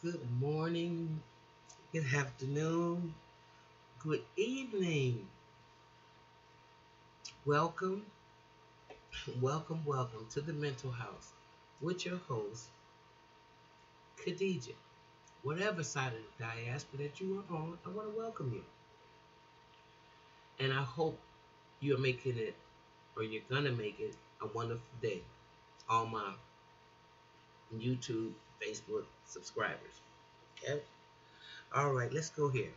Good morning, good afternoon, good evening. Welcome, welcome to the Mental House with your host, Khadijah. Whatever side of the diaspora that you are on, I want to welcome you. And I hope you're making it, or you're going to make it, a wonderful day. All my YouTube, Facebook subscribers. Okay? All right, let's go here.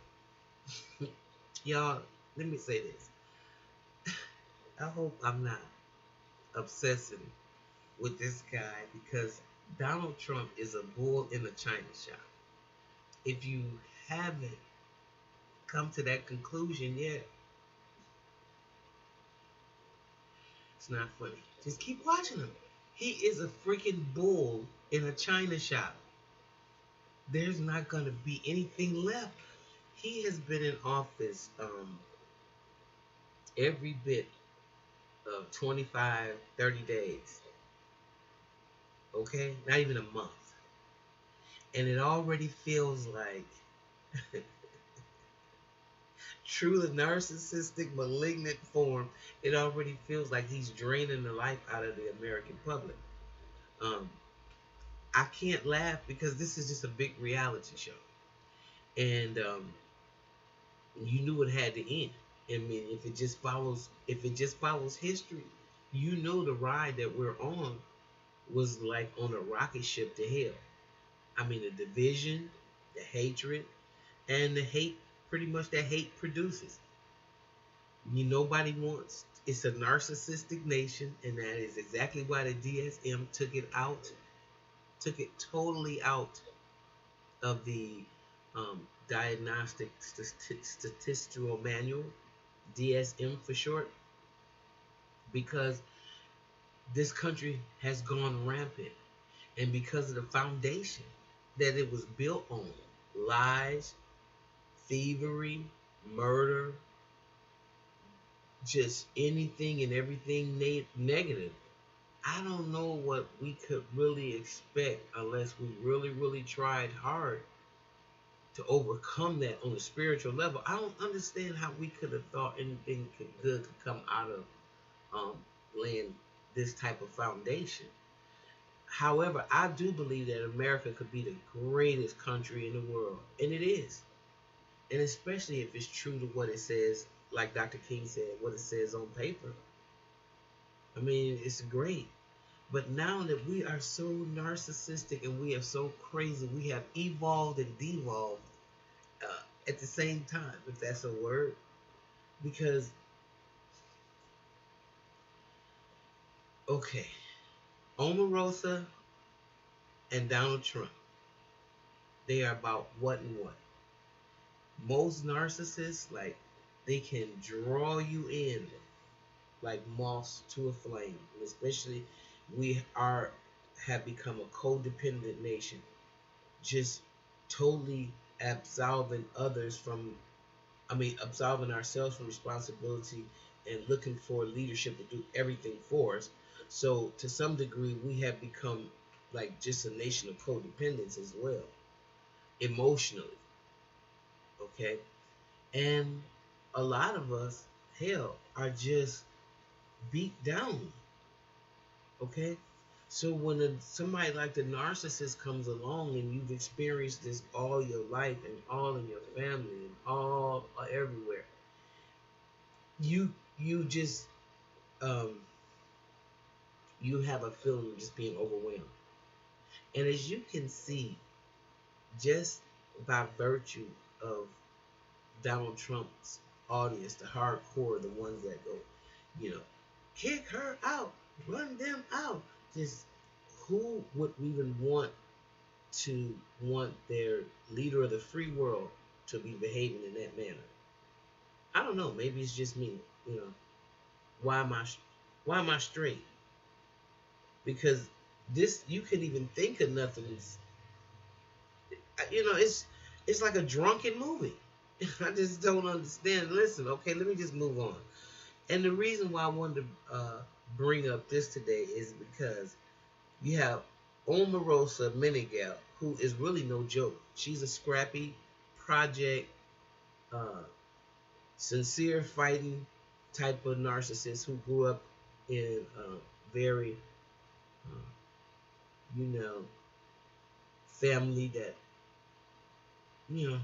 Y'all, let me say this. I hope I'm not obsessing with this guy because Donald Trump is a bull in a china shop. If you haven't come to that conclusion yet, it's not funny. Just keep watching him. He is a freaking bull in a china shop. There's not going to be anything left. He has been in office every bit of 25, 30 days. Okay? Not even a month. And it already feels like truly narcissistic, malignant form, it already feels like he's draining the life out of the American public. Um, I can't laugh because this is just a big reality show, and you knew it had to end. I mean, if it just follows history, you know the ride that we're on was like on a rocket ship to hell. I mean, the division, the hatred, and the hate. Pretty much that hate produces. Nobody wants. It's a narcissistic nation, and that is exactly why the DSM took it totally out of the Diagnostic Statistical Manual, DSM for short, because this country has gone rampant, and because of the foundation that it was built on, lies, thievery, murder, just anything and everything negative. I don't know what we could really expect unless we really tried hard to overcome that on a spiritual level. I don't understand how we could have thought anything good could come out of um, laying this type of foundation. However, I do believe that America could be the greatest country in the world, and it is. And especially if it's true to what it says, like Dr. King said, what it says on paper. I mean, it's great. But now that we are so narcissistic and we are so crazy, we have evolved and devolved at the same time, if that's a word. Because, okay, Omarosa and Donald Trump, they are about what and what. Most narcissists, like, they can draw you in like moths to a flame. And especially, we are have become a codependent nation, just totally absolving others from, absolving ourselves from responsibility and looking for leadership to do everything for us. So to some degree, we have become like just a nation of codependence as well, emotionally. Okay, and a lot of us, hell, are just beat down. Okay, so when somebody like the narcissist comes along and you've experienced this all your life and all in your family and all everywhere, you just um, you have a feeling of just being overwhelmed. And as you can see, just by virtue of Donald Trump's audience, the hardcore, the ones that go, you know, kick her out, run them out. Just who would even want their leader of the free world to be behaving in that manner? I don't know. Maybe it's just me. You know, why am I why am I straight? Because this you can even think of nothing. It's like a drunken movie. I just don't understand. Listen, okay, let me just move on. And the reason why I wanted to bring up this today is because you have Omarosa Meneghel, who is really no joke. She's a scrappy, project, uh, sincere fighting type of narcissist who grew up in a very, uh, you know, family that, you know,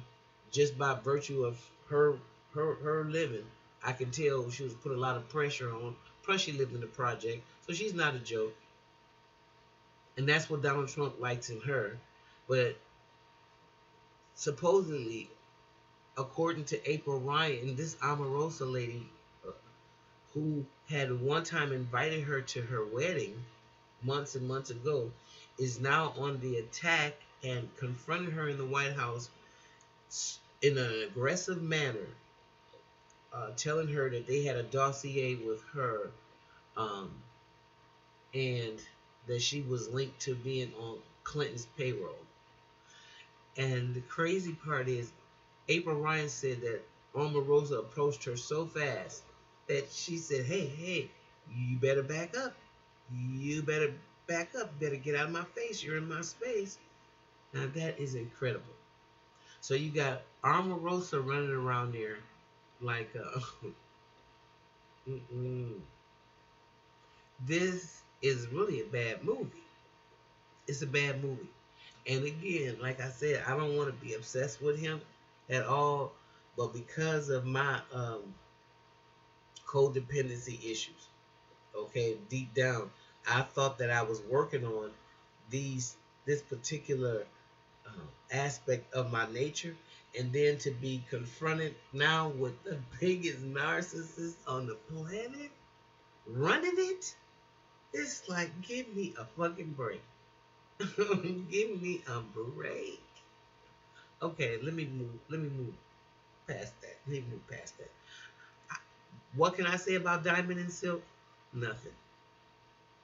just by virtue of her her living, I can tell she was put a lot of pressure on. Plus, she lived in the project, so she's not a joke, and that's what Donald Trump likes in her. But supposedly, according to April Ryan, this Omarosa lady, uh, who had one time invited her to her wedding months and months ago, is now on the attack and confronted her in the White House in an aggressive manner, telling her that they had a dossier with her, um, and that she was linked to being on Clinton's payroll. And the crazy part is, April Ryan said that Omarosa approached her so fast that she said, "Hey, hey, you better back up. You better back up. Better get out of my face. You're in my space." Now that is incredible. So you got Omarosa running around there like, this is really a bad movie. It's a bad movie. And again, like I said, I don't want to be obsessed with him at all, but because of my codependency issues, okay, deep down, I thought that I was working on this particular aspect of my nature, and then to be confronted now with the biggest narcissist on the planet running it, it's like, give me a fucking break. Give me a break. Okay, let me move past that. Let me move past that. What can I say about Diamond and Silk? Nothing.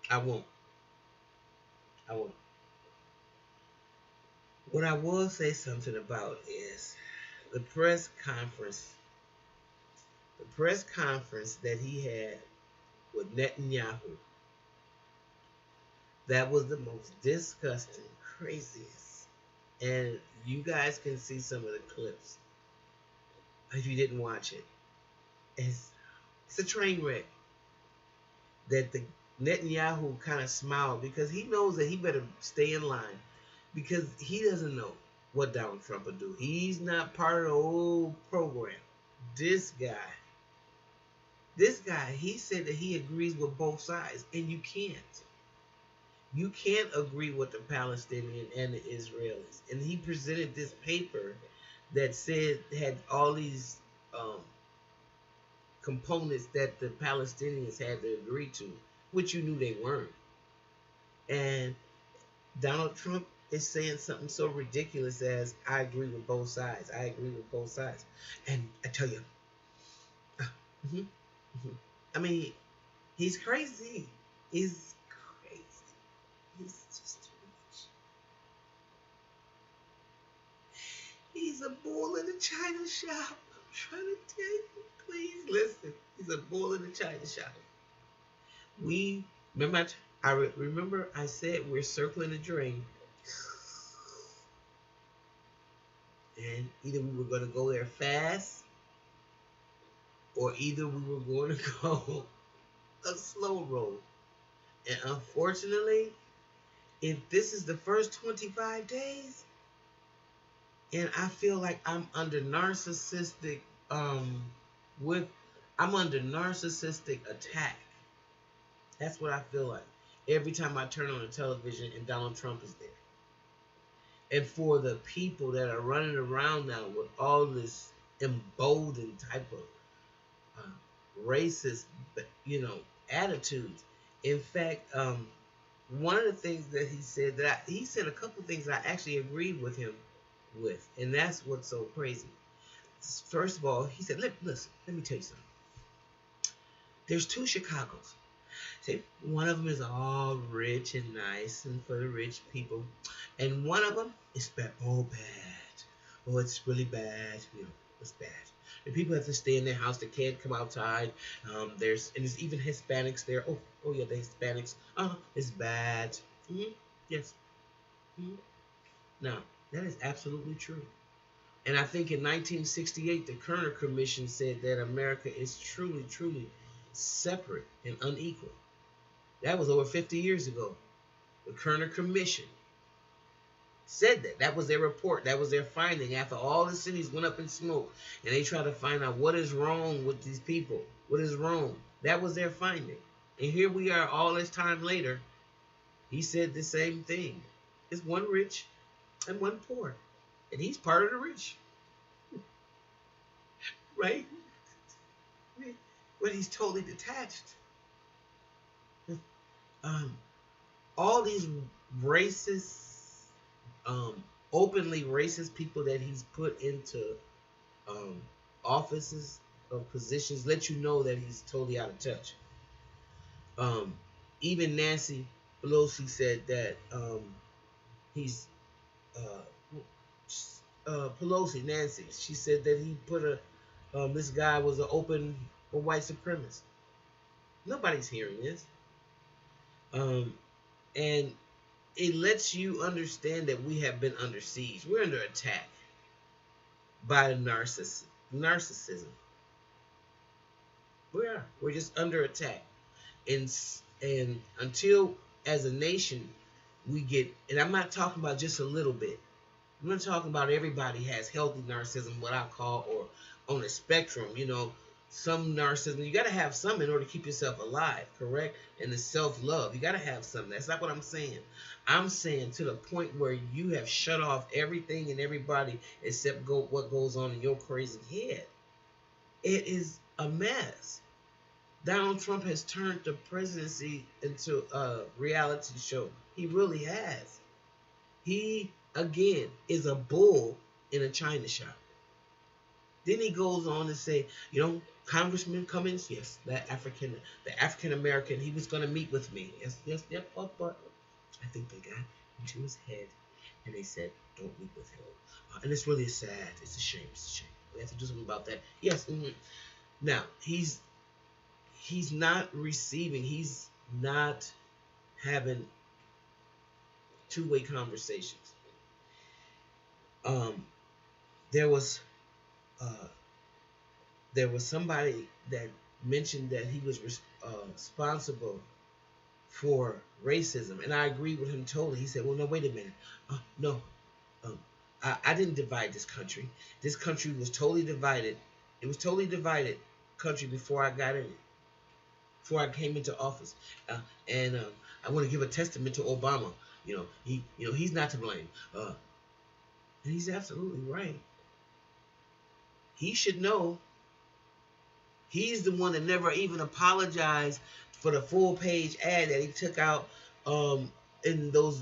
I won't. I won't. What I will say something about is the press conference. The press conference that he had with Netanyahu. That was the most disgusting, craziest. And you guys can see some of the clips if you didn't watch it. It's a train wreck. That the Netanyahu kind of smiled because he knows that he better stay in line because he doesn't know what Donald Trump will do. He's not part of the old program. This guy, he said that he agrees with both sides, and you can't. You can't agree with the Palestinian and the Israelis. And he presented this paper that said had all these components that the Palestinians had to agree to, which you knew they weren't. And Donald Trump is saying something so ridiculous as, "I agree with both sides. I agree with both sides." And I tell you, mhm, mhm. I mean, he's crazy. He's crazy. He's just too much. He's a bull in a china shop. I'm trying to tell you, please listen. He's a bull in a china shop. We remember. Remember I said we're circling the drain, and either we were going to go there fast, or either we were going to go a slow roll. And unfortunately, if this is the first 25 days, and I feel like I'm under narcissistic with I'm under narcissistic attack. That's what I feel like every time I turn on the television and Donald Trump is there. And for the people that are running around now with all this emboldened type of racist, attitudes. In fact, one of the things that he said he said a couple things that I actually agreed with him with, and that's what's so crazy. First of all, he said, "Listen, let me tell you something. There's two Chicagos. See, one of them is all rich and nice and for the rich people, and one of them is bad. Oh, bad. Oh, it's really bad. It's bad. And people have to stay in their house. They can't come outside. There's even Hispanics there. Oh yeah, the Hispanics. It's bad. Yes. Mhm. Now, that is absolutely true. And I think in 1968, the Kerner Commission said that America is truly, truly separate and unequal. That was over 50 years ago. The Kerner Commission said that. That was their report. That was their finding after all the cities went up in smoke and they tried to find out what is wrong with these people. What is wrong? That was their finding. And here we are all this time later. He said the same thing. It's one rich and one poor. And he's part of the rich, right? But he's totally detached. Um, all these racist, openly racist people that he's put into um, offices of positions let you know that he's totally out of touch. Um, Even Nancy Pelosi said that he's Pelosi, Nancy. She said that he put this guy was an open a white supremacist. Nobody's hearing this, um, and it lets you understand that we have been under siege. We're under attack by narcissism. We are. We're just under attack, and until as a nation we get, and I'm not talking about just a little bit. I'm not talking about everybody has healthy narcissism, what I call, or on a spectrum. Some narcissism, you got to have some in order to keep yourself alive, correct? And the self-love, you got to have some. That's not what I'm saying. I'm saying to the point where you have shut off everything and everybody except what goes on in your crazy head. It is a mess. Donald Trump has turned the presidency into a reality show. He really has. He, again, is a bull in a china shop. Then he goes on to say, Congressman Cummings, yes, the African American, he was going to meet with me. Yes, yep, but I think they got into his head and they said, don't meet with him. And it's really sad. It's a shame. We have to do something about that. Yes. Now, he's not receiving. He's not having two-way conversations. There was somebody that mentioned that he was responsible for racism, and I agree with him totally. He said, "Well, no, wait a minute. No, I didn't divide this country. This country was totally divided. It was totally divided country before I got in it, before I came into office. And I want to give a testament to Obama. He's not to blame. And he's absolutely right. He should know. He's the one that never even apologized for the full page ad that he took out in those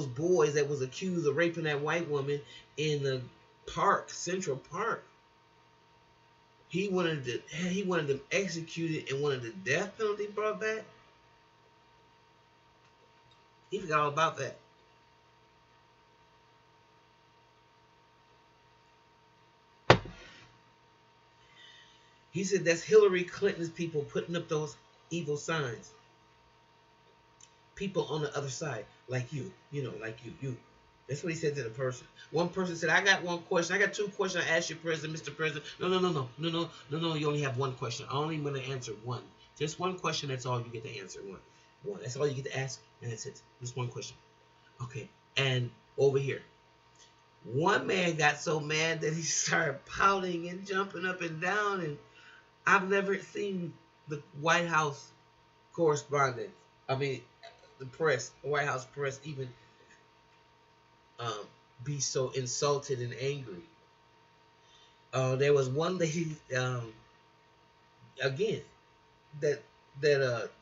boys that was accused of raping that white woman in the park, Central Park. He wanted them executed and wanted the death penalty brought back. He forgot all about that. He said that's Hillary Clinton's people putting up those evil signs. People on the other side, like you, like you. That's what he said to the person. One person said, I got one question. I got two questions I ask you, President, Mr. President. No. You only have one question. I only want to answer one. Just one question, that's all you get to answer. One. That's all you get to ask, and that's it. Just one question. Okay. And over here, one man got so mad that he started pouting and jumping up and down, and I've never seen the White House correspondent, the White House press, even be so insulted and angry. There was one lady, again, that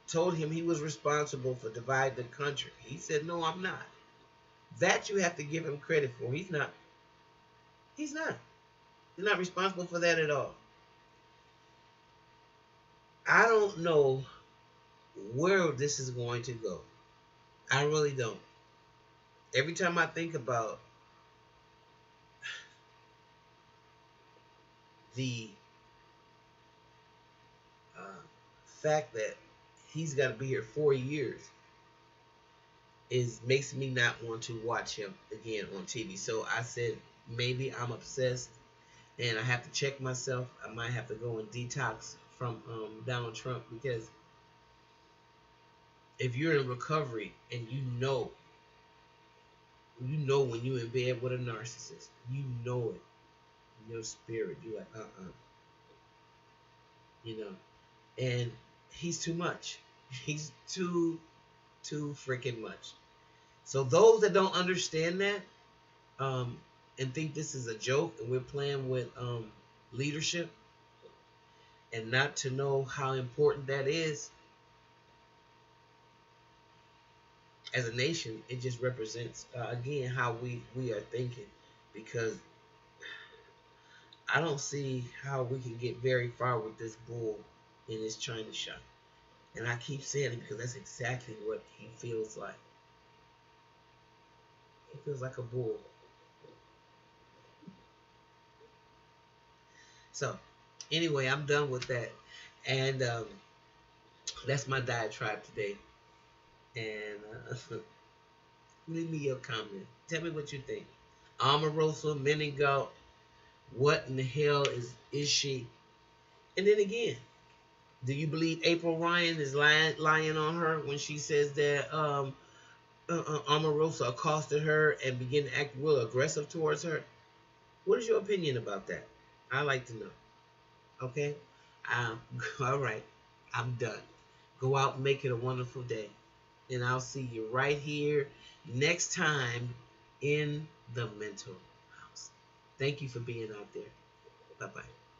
told him he was responsible for dividing the country. He said, "No, I'm not." That you have to give him credit for. He's not. He's not responsible for that at all. I don't know where this is going to go. I really don't. Every time I think about the fact that he's got to be here 4 years, is makes me not want to watch him again on TV. So I said maybe I'm obsessed and I have to check myself. I might have to go and detox from Donald Trump, because if you're in recovery and you know when you're in bed with a narcissist, you know it in your spirit. You're like, you know, and he's too much. He's too freaking much. So those that don't understand that, um, and think this is a joke and we're playing with leadership, and not to know how important that is as a nation, it just represents again how we are thinking, because I don't see how we can get very far with this bull in his China shot. And I keep saying it because that's exactly what he feels like. He feels like a bull. So, anyway, I'm done with that. And that's my diatribe today. And leave me your comment. Tell me what you think. Omarosa, Menegot, what in the hell is she? And then again, do you believe April Ryan is lying on her when she says that Omarosa accosted her and began to act real aggressive towards her? What is your opinion about that? I like to know. Okay? All right. I'm done. Go out and make it a wonderful day. And I'll see you right here next time in the mental house. Thank you for being out there. Bye bye.